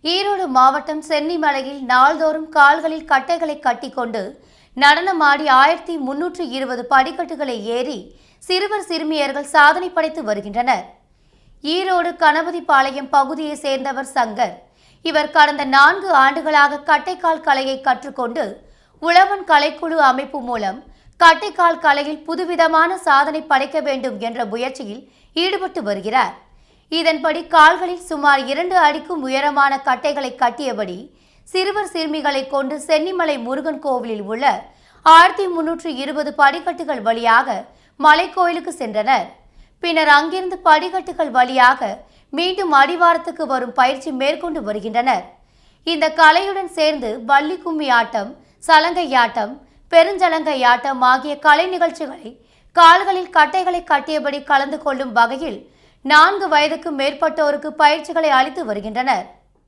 ஈரோடு மாவட்டம் சென்னிமலையில் நாள்தோறும் கால்களில் கட்டைகளை கட்டிக்கொண்டு நடனமாடி 1320 படிக்கட்டுகளை ஏறி சிறுவர் சிறுமியர்கள் சாதனை படைத்து வருகின்றனர். ஈரோடு கணபதிபாளையம் பகுதியை சேர்ந்தவர் சங்கர். இவர் கடந்த 4 ஆண்டுகளாக கட்டைக்கால் கலையை கற்றுக்கொண்டு உழவன் கலைக்குழு அமைப்பு மூலம் கட்டைக்கால் கலையில் புதுவிதமான சாதனை படைக்க வேண்டும் என்ற முயற்சியில் ஈடுபட்டு வருகிறார். இதன்படி கால்களில் சுமார் 2 அடிக்கும் உயரமான கட்டைகளை கட்டியபடி சிறுவர் சிறுமிகளை கொண்டு சென்னிமலை முருகன் கோவிலில் உள்ள 1320 படிக்கட்டுகள் வழியாக மலைக்கோயிலுக்கு சென்றனர். பின்னர் அங்கிருந்து படிக்கட்டுகள் வழியாக மீண்டும் அடிவாரத்துக்கு வரும் பயிற்சி மேற்கொண்டு வருகின்றனர். இந்த கலையுடன் சேர்ந்து வள்ளி கும்மி ஆட்டம், சலங்கையாட்டம், பெருஞ்சலங்கையாட்டம் ஆகிய கலை நிகழ்ச்சிகளை கால்களில் கட்டைகளை கட்டியபடி கலந்து கொள்ளும் வகையில் 4 வயதுக்கு மேற்பட்டோருக்கு பயிற்சிகளை அளித்து வருகின்றனர்.